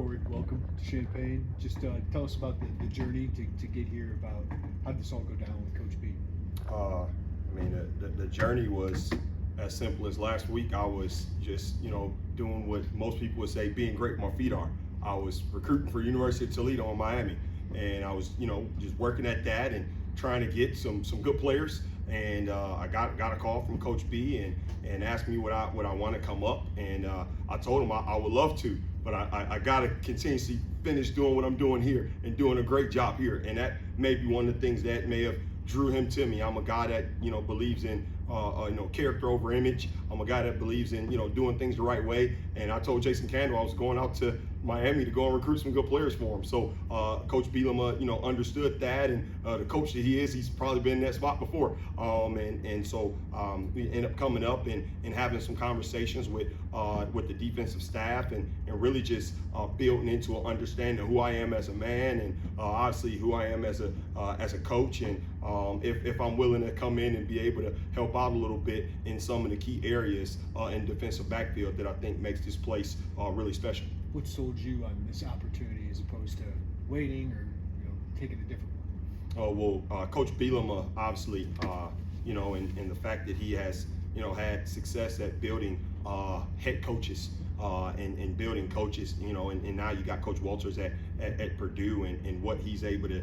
Corey, welcome to Champaign. Just tell us about the journey to get here, about how did this all go down with Coach B? The journey was as simple as last week. I was just, doing what most people would say, being great where my feet are. I was recruiting for University of Toledo in Miami, and I was, just working at that and trying to get some good players. And I got a call from Coach B and asked me would I want to come up, and I told him I would love to, but I got to continuously finish doing what I'm doing here and doing a great job here, and that may be one of the things that may have drew him to me. I'm a guy that believes in character over image. I'm a guy that believes in doing things the right way. And I told Jason Candle I was going out to Miami to go and recruit some good players for him. So Coach Bielema understood that, and the coach that he is, he's probably been in that spot before. So we end up coming up and having some conversations with the defensive staff and really just building into an understanding of who I am as a man, and obviously who I am as a coach, and if I'm willing to come in and be able to help out a little bit in some of the key areas in defensive backfield that I think makes this place really special. What sold you on this opportunity as opposed to waiting or taking a different one? Coach Bielema, obviously, and the fact that he has had success at building head coaches and building coaches, and now you got Coach Walters at Purdue, and what he's able to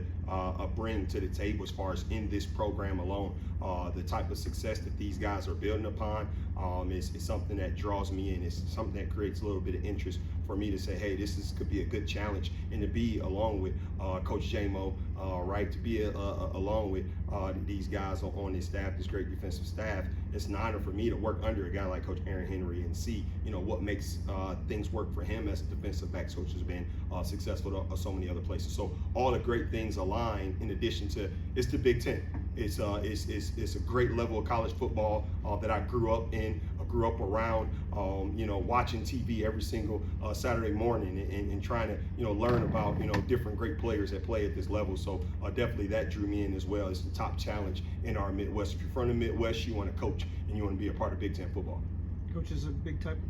bring to the table as far as in this program alone. The type of success that these guys are building upon is something that draws me in. It's something that creates a little bit of interest for me to say, hey, could be a good challenge, and to be along with Coach J-Mo, right, to be along with these guys on his staff, this great defensive staff. It's an honor for me to work under a guy like Coach Aaron Henry and see, what makes things work for him as a defensive backs coach has been successful at so many other places. So all the great things align. In addition to, it's the Big Ten. It's a great level of college football that I grew up in. I grew up around, watching TV every single Saturday morning and trying to, learn about, different great players that play at this level. So definitely that drew me in as well. It's the top challenge in our Midwest. If you're from the Midwest, you want to coach and you want to be a part of Big Ten football. Coach, is a big time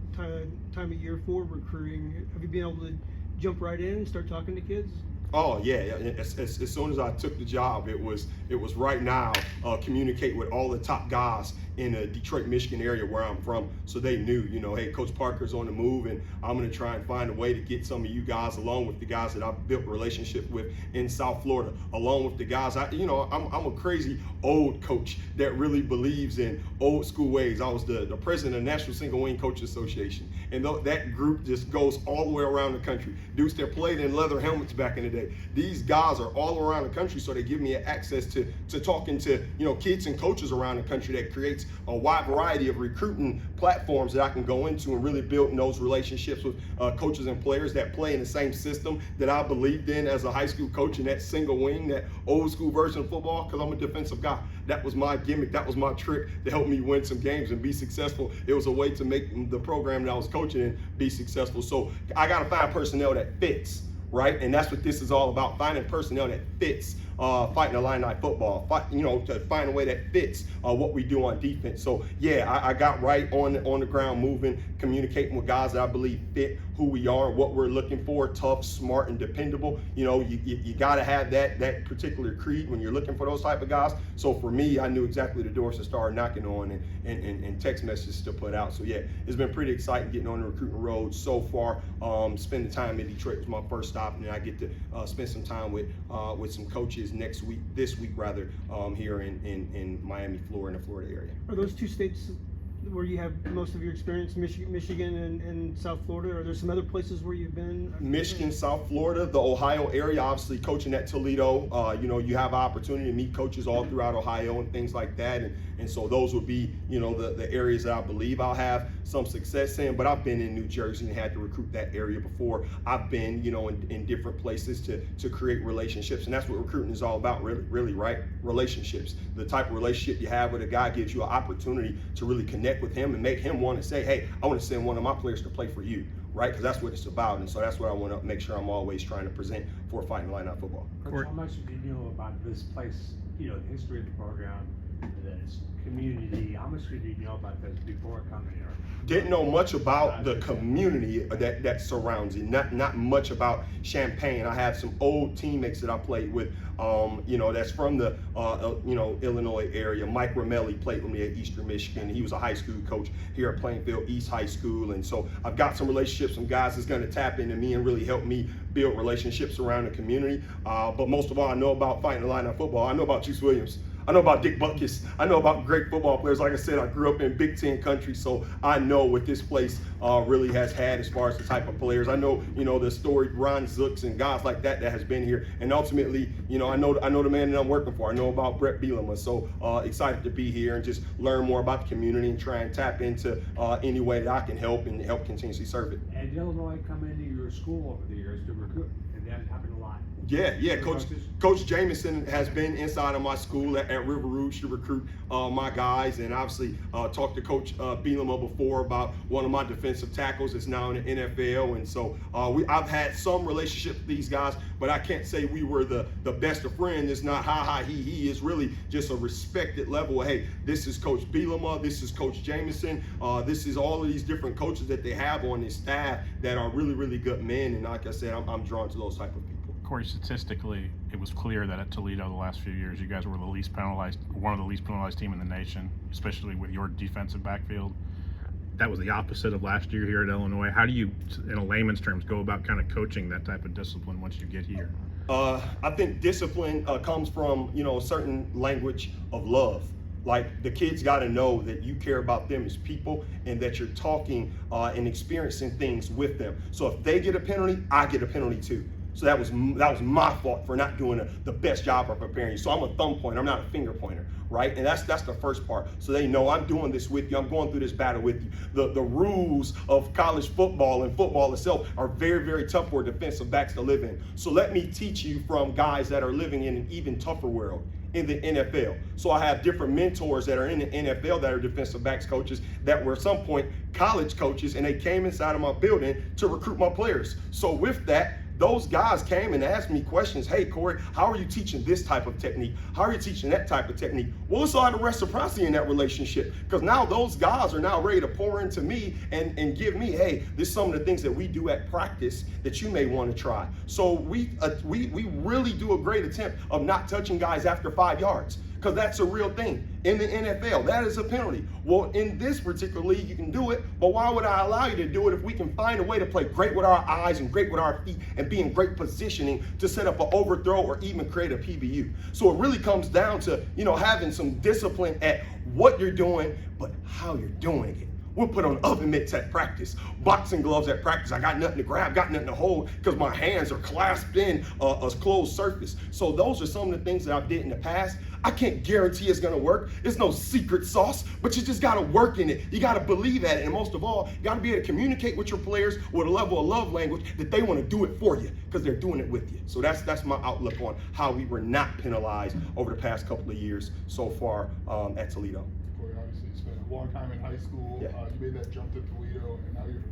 of year for recruiting. Have you been able to jump right in and start talking to kids? Oh yeah. As soon as I took the job, it was right now. Communicate with all the top guys in the Detroit, Michigan area where I'm from, so they knew, hey, Coach Parker's on the move, and I'm going to try and find a way to get some of you guys, along with the guys that I've built relationships with in South Florida, along with the guys. I'm a crazy old coach that really believes in old school ways. I was the president of the National Single Wing Coaches Association, and that group just goes all the way around the country. Dudes that played in leather helmets back in the day. These guys are all around the country, so they give me access to talking to kids and coaches around the country. That creates a wide variety of recruiting platforms that I can go into and really build those relationships with coaches and players that play in the same system that I believed in as a high school coach, in that single wing, that old school version of football, because I'm a defensive guy. That was my gimmick. That was my trick to help me win some games and be successful. It was a way to make the program that I was coaching in be successful. So I got to find personnel that fits, right? And that's what this is all about, finding personnel that fits fighting Illini football, to find a way that fits what we do on defense. So yeah, I got right on the ground moving, communicating with guys that I believe fit who we are, what we're looking for: tough, smart, and dependable. You got to have that particular creed when you're looking for those type of guys. So for me, I knew exactly the doors to start knocking on and text messages to put out. So yeah, it's been pretty exciting getting on the recruiting road so far. Spending time in Detroit was my first stop, and I get to spend some time with some coaches this week here in Miami, Florida, in the Florida area. Are those two states where you have most of your experience, Michigan and South Florida? Are there some other places where you've been? Michigan, South Florida, the Ohio area, obviously coaching at Toledo. You have opportunity to meet coaches all throughout Ohio and things like that. And so those would be, the areas that I believe I'll have some success in. But I've been in New Jersey and had to recruit that area before. I've been, in different places to create relationships. And that's what recruiting is all about, really, right? Relationships. The type of relationship you have with a guy gives you an opportunity to really connect with him and make him want to say, hey, I want to send one of my players to play for you, right? Because that's what it's about. And so that's what I want to make sure I'm always trying to present for Fighting Illini football. Coach, how much do you know about this place, the history of the program, that it's community. How much did you know about this before coming here? Didn't know much about the community that surrounds it. Not much about Champaign. I have some old teammates that I played with, that's from the Illinois area. Mike Ramelli played with me at Eastern Michigan. He was a high school coach here at Plainfield East High School, and so I've got some relationships, some guys that's going to tap into me and really help me build relationships around the community. But most of all, I know about fighting the line of football. I know about Juice Williams. I know about Dick Butkus. I know about great football players. Like I said, I grew up in Big Ten country, so I know what this place really has had as far as the type of players. I know, the storied Ron Zooks and guys like that has been here. And ultimately, I know the man that I'm working for. I know about Bret Bielema. So excited to be here and just learn more about the community and try and tap into any way that I can help and help continuously serve it. And Illinois come into your school over the years to recruit, and that happened a lot. Yeah. Coach Jamison has been inside of my school at River Rouge to recruit my guys, and obviously talked to Coach Bielema before about one of my defensive tackles that's now in the NFL, and so I've had some relationship with these guys, but I can't say we were the best of friends. It's not ha he. It's really just a respected level. Hey, this is Coach Bielema, this is Coach Jamison, this is all of these different coaches that they have on this staff that are really, really good men, and like I said, I'm drawn to those type of people. Corey, statistically, it was clear that at Toledo the last few years, you guys were the least penalized, one of the least penalized team in the nation, especially with your defensive backfield. That was the opposite of last year here at Illinois. How do you, in a layman's terms, go about kind of coaching that type of discipline once you get here? I think discipline comes from, a certain language of love. Like, the kids got to know that you care about them as people and that you're talking and experiencing things with them. So if they get a penalty, I get a penalty too. So that was my fault for not doing the best job of preparing you. So I'm a thumb pointer, I'm not a finger pointer, right? And that's the first part. So they know I'm doing this with you, I'm going through this battle with you. The rules of college football and football itself are very, very tough for defensive backs to live in. So let me teach you from guys that are living in an even tougher world in the NFL. So I have different mentors that are in the NFL that are defensive backs coaches that were at some point college coaches, and they came inside of my building to recruit my players. So with that, those guys came and asked me questions. Hey, Corey, how are you teaching this type of technique? How are you teaching that type of technique? Well, it's a lot of reciprocity in that relationship, because now those guys are now ready to pour into me and give me, hey, this is some of the things that we do at practice that you may want to try. So we really do a great attempt of not touching guys after 5 yards, because that's a real thing. In the NFL, that is a penalty. Well, in this particular league, you can do it, but why would I allow you to do it if we can find a way to play great with our eyes and great with our feet and be in great positioning to set up an overthrow or even create a PBU? So it really comes down to, having some discipline at what you're doing, but how you're doing it. We'll put on oven mitts at practice, boxing gloves at practice. I got nothing to grab, got nothing to hold, because my hands are clasped in a closed surface. So those are some of the things that I did in the past. I can't guarantee it's gonna work. It's no secret sauce, but you just gotta work in it. You gotta believe at it, and most of all, you gotta be able to communicate with your players with a level of love language that they wanna do it for you, because they're doing it with you. So that's my outlook on how we were not penalized over the past couple of years so far at Toledo. Corey, obviously you spent a long time in high school. Yeah. You made that jump to Toledo, and now you're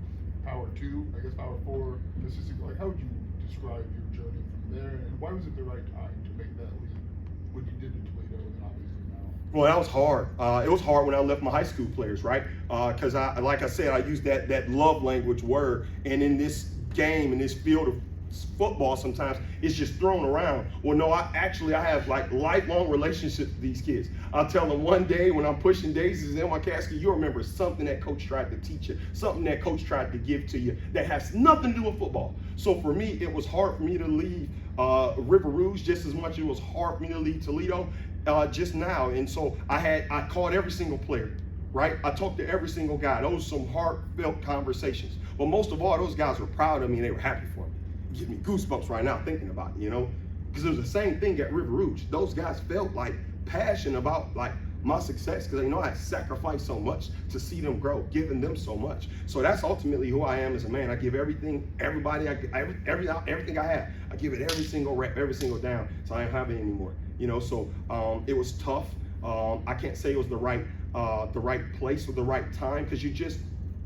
Power 2, I guess Power 4. Like, how would you describe your journey from there, and why was it the right time to make that leap when you did to Toledo and obviously now? Well, that was hard. It was hard when I left my high school players, right? Because like I said, I used that love language word, and in this game, in this field of football, sometimes it's just thrown around. Well, no, I have like lifelong relationships with these kids. I'll tell them one day when I'm pushing daisies in my casket, you'll remember something that coach tried to teach you, something that coach tried to give to you that has nothing to do with football. So for me, it was hard for me to leave River Rouge just as much as it was hard for me to leave Toledo just now. And so I called every single player, right? I talked to every single guy. Those were some heartfelt conversations. But most of all, those guys were proud of me and they were happy for me. It gives me goosebumps right now thinking about it, because it was the same thing at River Rouge. Those guys felt like passion about like my success, because I sacrificed so much to see them grow, giving them so much. So that's ultimately who I am as a man. I give everything, everybody, everything I have. I give it every single rep, every single down. So I don't have it anymore. So it was tough. I can't say it was the right place or the right time, because you just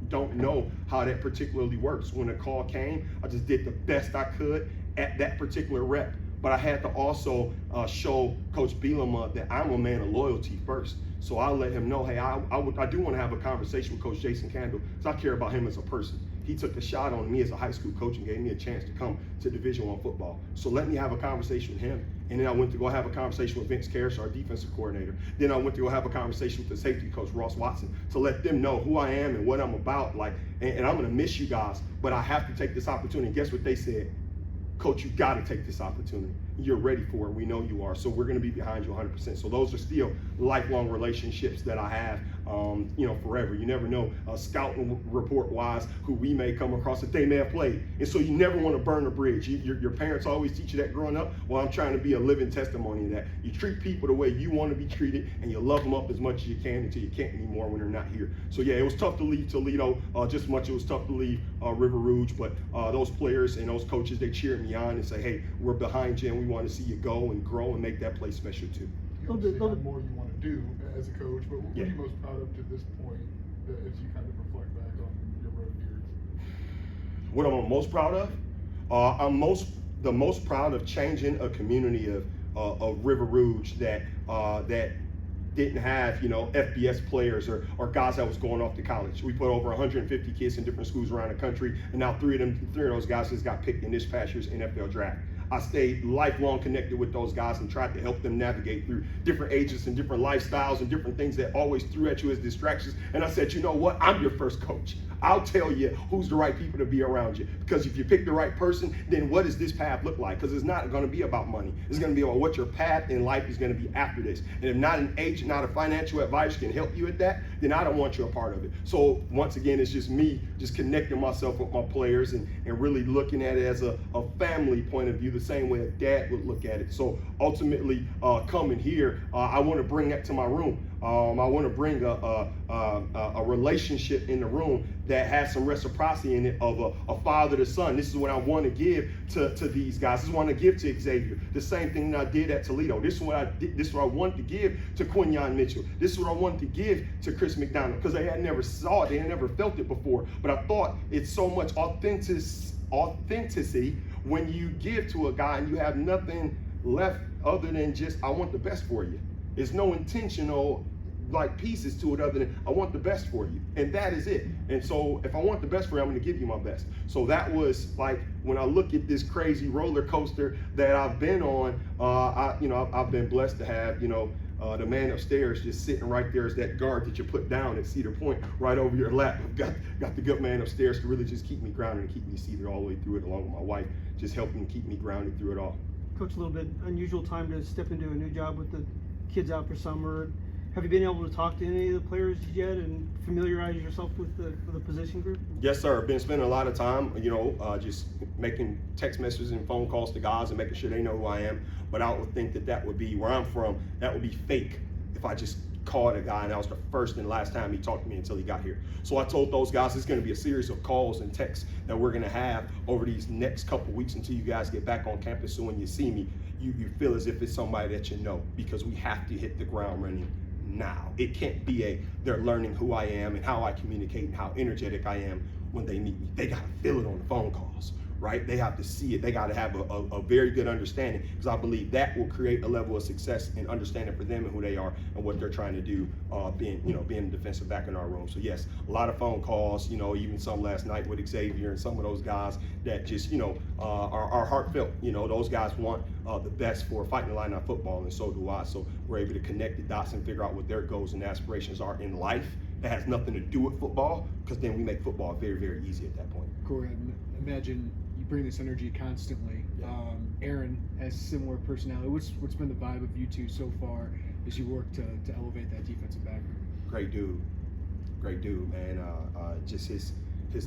don't know how that particularly works. When the call came, I just did the best I could at that particular rep. but I had to also show Coach Bielema that I'm a man of loyalty first. So I let him know, hey, I do want to have a conversation with Coach Jason Candle, because I care about him as a person. He took a shot on me as a high school coach and gave me a chance to come to Division I football. So let me have a conversation with him. And then I went to go have a conversation with Vince Karras, our defensive coordinator. Then I went to go have a conversation with the safety coach, Ross Watson, to let them know who I am and what I'm about. Like, and I'm gonna miss you guys, but I have to take this opportunity. And guess what they said? Coach, you got to take this opportunity. You're ready for it. We know you are. So we're going to be behind you 100%. So those are still lifelong relationships that I have, forever. You never know, scouting report wise, who we may come across that they may have played. And so you never want to burn a bridge. Your parents always teach you that growing up. Well, I'm trying to be a living testimony of that. You treat people the way you want to be treated, and you love them up as much as you can until you can't anymore when they're not here. So yeah, it was tough to leave Toledo, just as much as it was tough to leave River Rouge, but those players and those coaches, they cheered me on and say, hey, we're behind you and we want to see you go and grow and make that place special too. You obviously have more you want to do as a coach, but what are you most proud of to this point as you kind of reflect back on your road years? What I'm most proud of? I'm the most proud of changing a community of River Rouge that didn't have, FBS players or guys that was going off to college. We put over 150 kids in different schools around the country, and now three of those guys just got picked in this past year's NFL draft. I stayed lifelong connected with those guys and tried to help them navigate through different ages and different lifestyles and different things that always threw at you as distractions. And I said, you know what? I'm your first coach. I'll tell you who's the right people to be around you. Because if you pick the right person, then what does this path look like? Because it's not going to be about money. It's going to be about what your path in life is going to be after this. And if not an agent, not a financial advisor can help you with that, then I don't want you a part of it. So once again, it's just me just connecting myself with my players and really looking at it as a family point of view, the same way a dad would look at it. So ultimately, coming here, I want to bring that to my room. I want to bring a relationship in the room that has some reciprocity in it of a father to son. This is what I want to give to these guys. This is what I want to give to Xavier. The same thing that I did at Toledo. This is what I did. This is what I wanted to give to Quinyon Mitchell. This is what I wanted to give to Chris McDonald, because they had never saw it. They had never felt it before. But I thought it's so much authenticity when you give to a guy and you have nothing left other than just, I want the best for you. There's no intentional pieces to it other than I want the best for you, and that is it. And so if I want the best for you, I'm going to give you my best. So that was like, when I look at this crazy roller coaster that I've been on, I've been blessed to have the man upstairs just sitting right there as that guard that you put down at Cedar Point right over your lap. I've got the good man upstairs to really just keep me grounded and keep me seated all the way through it, along with my wife, just helping keep me grounded through it all. Coach, a little bit unusual time to step into a new job with the kids out for summer. Have you been able to talk to any of the players yet and familiarize yourself with the position group? Yes, sir. Been spending a lot of time, just making text messages and phone calls to guys and making sure they know who I am. But I would think that would be, where I'm from, that would be fake if I just called a guy and that was the first and last time he talked to me until he got here. So I told those guys it's going to be a series of calls and texts that we're going to have over these next couple weeks until you guys get back on campus. So when you see me, you feel as if it's somebody that you know, because we have to hit the ground running now. It can't be they're learning who I am and how I communicate and how energetic I am when they meet me. They got to feel it on the phone calls, right? They have to see it. They got to have a very good understanding, because I believe that will create a level of success and understanding for them and who they are and what they're trying to do, being a defensive back in our room. So yes, a lot of phone calls, even some last night with Xavier and some of those guys that just, are heartfelt. Those guys want the best for Fighting Illini football, and so do I. So we're able to connect the dots and figure out what their goals and aspirations are in life. That has nothing to do with football, because then we make football very, very easy at that point. Corey, imagine you bring this energy constantly. Yeah. Aaron has similar personality. What's been the vibe of you two so far as you work to elevate that defensive back? Great dude, man. Just his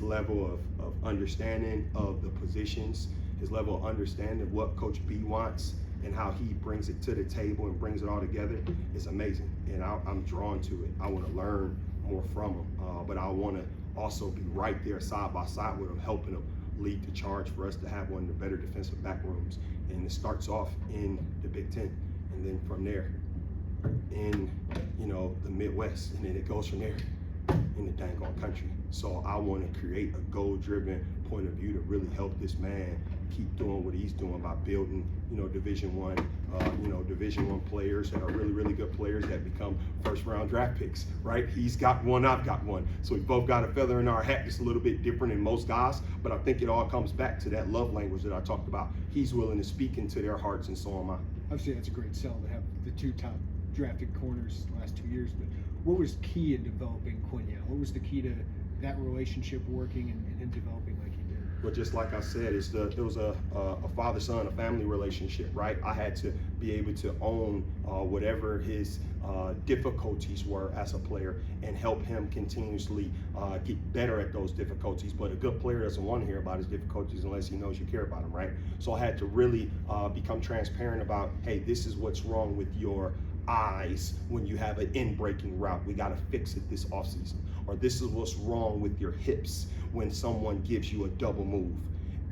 level of understanding of the positions, his level of understanding of what Coach B wants and how he brings it to the table and brings it all together is amazing. And I'm drawn to it. I want to learn more from him, but I want to also be right there side by side with him, helping him lead the charge for us to have one of the better defensive back rooms. And it starts off in the Big Ten, and then from there in the Midwest, and then it goes from there in the dang on country. So I want to create a goal-driven, point of view to really help this man keep doing what he's doing by building, Division I players that are really, really good players that become first-round draft picks, right? He's got one, I've got one. So we both got a feather in our hat, just a little bit different than most guys, but I think it all comes back to that love language that I talked about. He's willing to speak into their hearts, and so am I. Obviously, that's a great sell to have the 2 top drafted corners the last 2 years, but what was key in developing Quenya? What was the key to that relationship working and him developing like he did? But just like I said, it was a father-son, a family relationship, right? I had to be able to own whatever his difficulties were as a player and help him continuously get better at those difficulties. But a good player doesn't want to hear about his difficulties unless he knows you care about him, right? So I had to really become transparent about, hey, this is what's wrong with your eyes when you have an in-breaking route. We got to fix it this offseason. Or this is what's wrong with your hips when someone gives you a double move.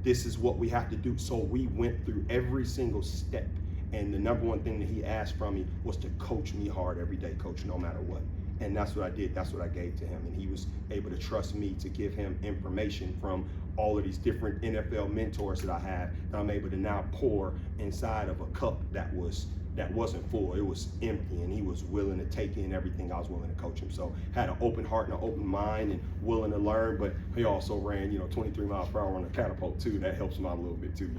This is what we have to do. So we went through every single step. And the number one thing that he asked from me was to coach me hard every day, coach, no matter what. And that's what I did. That's what I gave to him. And he was able to trust me to give him information from all of these different NFL mentors that I have that I'm able to now pour inside of a cup that wasn't full. It was empty, and he was willing to take in everything I was willing to coach him. So had an open heart and an open mind and willing to learn, but he also ran, 23 miles per hour on a catapult too. That helps him out a little bit too,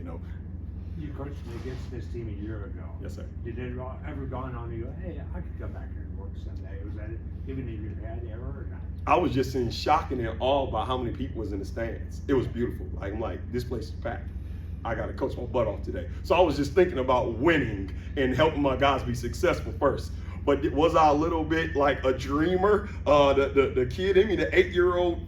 You coached against this team a year ago. Yes, sir. Did it ever dawn on you, hey, I could come back here and work someday? Was that even in your head ever or not? I was just in shock and in awe about how many people was in the stands. It was beautiful. I'm like, this place is packed. I got to coach my butt off today. So I was just thinking about winning and helping my guys be successful first. But was I a little bit like a dreamer? The kid in me, the 8-year-old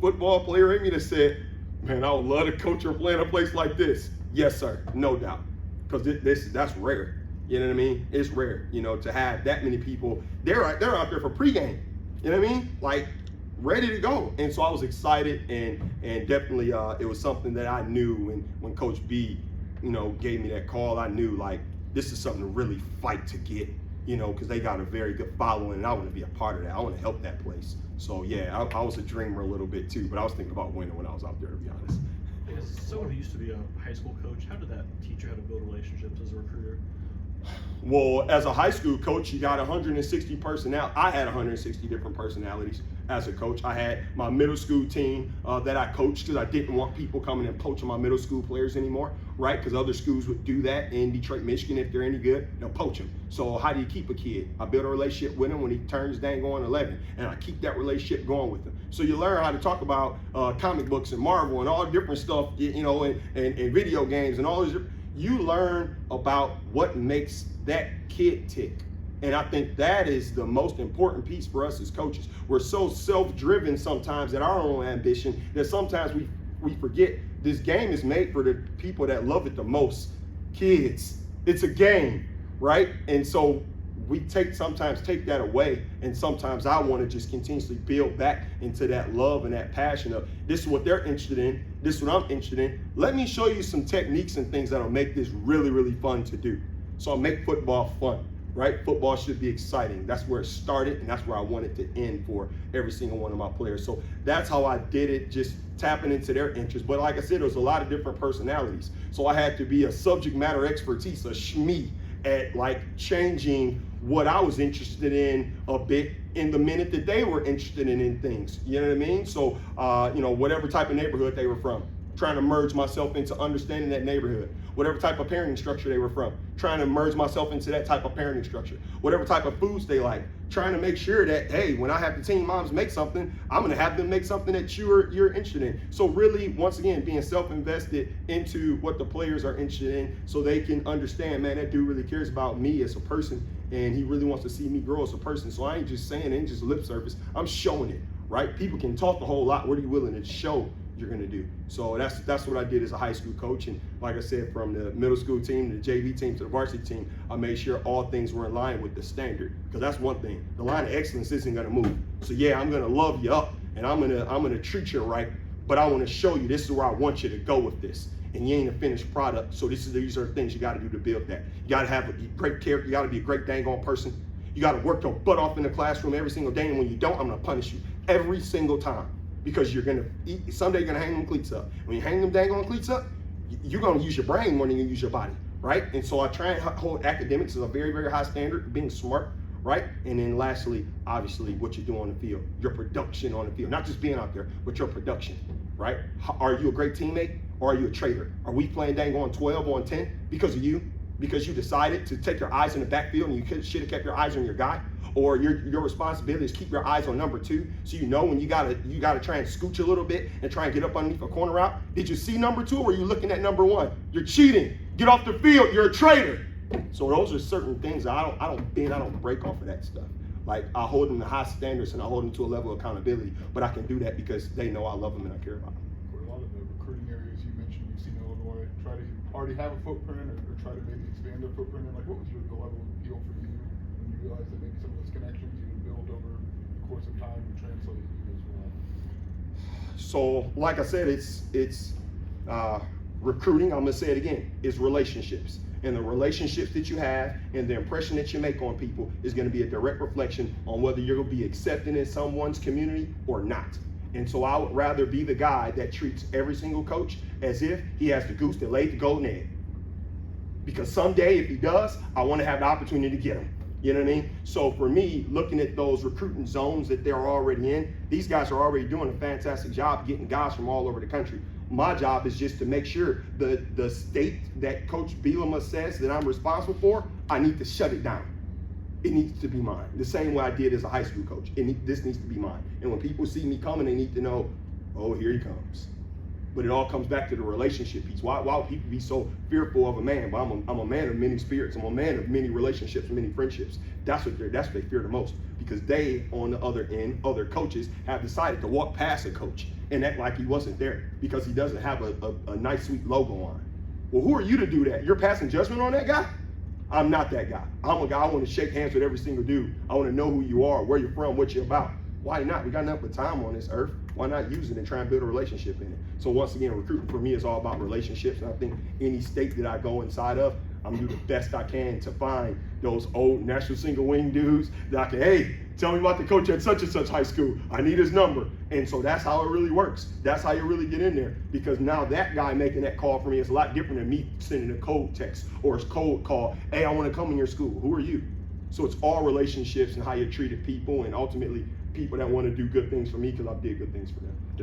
football player in me that said, man, I would love to coach or play in a place like this. Yes, sir, no doubt. Because that's rare. You know what I mean? It's rare, to have that many people. They're out there for pregame. You know what I mean? Like, ready to go. And so I was excited, and definitely it was something that I knew when Coach B, gave me that call. I knew, like, this is something to really fight to get, because they got a very good following, and I want to be a part of that. I want to help that place. So yeah, I was a dreamer a little bit too, but I was thinking about winning when I was out there, to be honest. As someone who used to be a high school coach, how did that teach you how to build relationships as a recruiter? Well, as a high school coach, you got 160 personnel. I had 160 different personalities as a coach. I had my middle school team that I coached because I didn't want people coming and poaching my middle school players anymore, right? Because other schools would do that in Detroit, Michigan. If they're any good, they'll poach them. So how do you keep a kid? I build a relationship with him when he turns dang on 11, and I keep that relationship going with him. So you learn how to talk about comic books and Marvel and all different stuff, and video games and all this. You learn about what makes that kid tick. And I think that is the most important piece for us as coaches. We're so self-driven sometimes at our own ambition that sometimes we forget this game is made for the people that love it the most, kids. It's a game, right? And so we sometimes take that away, and sometimes I want to just continuously build back into that love and that passion of this is what they're interested in, this is what I'm interested in. Let me show you some techniques and things that'll make this really, really fun to do. So I'll make football fun, right? Football should be exciting. That's where it started, and that's where I want it to end for every single one of my players. So that's how I did it, just tapping into their interests. But like I said, there was a lot of different personalities. So I had to be a subject matter expertise, a SME, at like changing what I was interested in a bit in the minute that they were interested in things. You know what I mean? So, whatever type of neighborhood they were from, trying to merge myself into understanding that neighborhood. Whatever type of parenting structure they were from, trying to merge myself into that type of parenting structure. Whatever type of foods they like, trying to make sure that, hey, when I have the teen moms make something, I'm gonna have them make something that you're interested in. So really, once again, being self-invested into what the players are interested in so they can understand, man, that dude really cares about me as a person, and he really wants to see me grow as a person. So I ain't just saying it, ain't just lip service, I'm showing it, right? People can talk a whole lot. What are you willing to show you're going to do? So that's what I did as a high school coach. And like I said, from the middle school team to the JV team to the varsity team, I made sure all things were in line with the standard, because that's one thing. The line of excellence isn't going to move. So yeah, I'm going to love you up, and I'm going to treat you right, but I want to show you this is where I want you to go with this. And you ain't a finished product. So these are things you got to do to build that. You got to have a great character. You got to be a great dang on person. You got to work your butt off in the classroom every single day. And when you don't, I'm going to punish you every single time. because someday you're gonna hang them cleats up. When you hang them dang on cleats up, you're gonna use your brain more than you use your body, right? And so I try and hold academics as a very, very high standard, being smart, right? And then lastly, obviously, what you do on the field, your production on the field, not just being out there, but your production, right? Are you a great teammate or are you a traitor? Are we playing dang on 12 on 10 because of you? Because you decided to take your eyes in the backfield and you should have kept your eyes on your guy? Or your responsibility is keep your eyes on number 2, so you know when you gotta try and scooch a little bit and try and get up underneath a corner route. Did you see number 2 or were you looking at number 1? You're cheating. Get off the field. You're a traitor. So those are certain things that I don't break off of that stuff. Like, I hold them to high standards and I hold them to a level of accountability, but I can do that because they know I love them and I care about them. For a lot of the recruiting areas you mentioned, you've seen Illinois try to already have a footprint or try to maybe expand their footprint. And like, what was the level of appeal for you when you realized that maybe some of those connections you would build over the course of time would translate to you as well? So, like I said, it's recruiting. I'm gonna say it again. It's relationships. And the relationships that you have and the impression that you make on people is going to be a direct reflection on whether you're going to be accepted in someone's community or not. And so I would rather be the guy that treats every single coach as if he has the goose that laid the golden egg. Because someday, if he does, I want to have the opportunity to get him. You know what I mean? So for me, looking at those recruiting zones that they're already in, these guys are already doing a fantastic job getting guys from all over the country. My job is just to make sure the state that Coach Bielema says that I'm responsible for, I need to shut it down. It needs to be mine. The same way I did as a high school coach. This needs to be mine. And when people see me coming, they need to know, oh, here he comes. But it all comes back to the relationship piece. Why would people be so fearful of a man? Well, I'm a man of many spirits. I'm a man of many relationships, many friendships. That's what they fear the most, because they, on the other end, other coaches have decided to walk past a coach and act like he wasn't there because he doesn't have a nice, sweet logo on. Well, who are you to do that? You're passing judgment on that guy? I'm not that guy. I'm a guy I want to shake hands with every single dude. I want to know who you are, where you're from, what you're about. Why not? We got enough of time on this earth. Why not use it and try and build a relationship in it? So once again, recruiting for me is all about relationships. And I think any state that I go inside of, I'm gonna do the best I can to find those old national single wing dudes that I can, hey, tell me about the coach at such and such high school. I need his number. And so that's how it really works. That's how you really get in there. Because now that guy making that call for me is a lot different than me sending a cold text or a cold call. Hey, I want to come in your school. Who are you? So it's all relationships and how you treated people, and ultimately people that want to do good things for me because I did good things for them.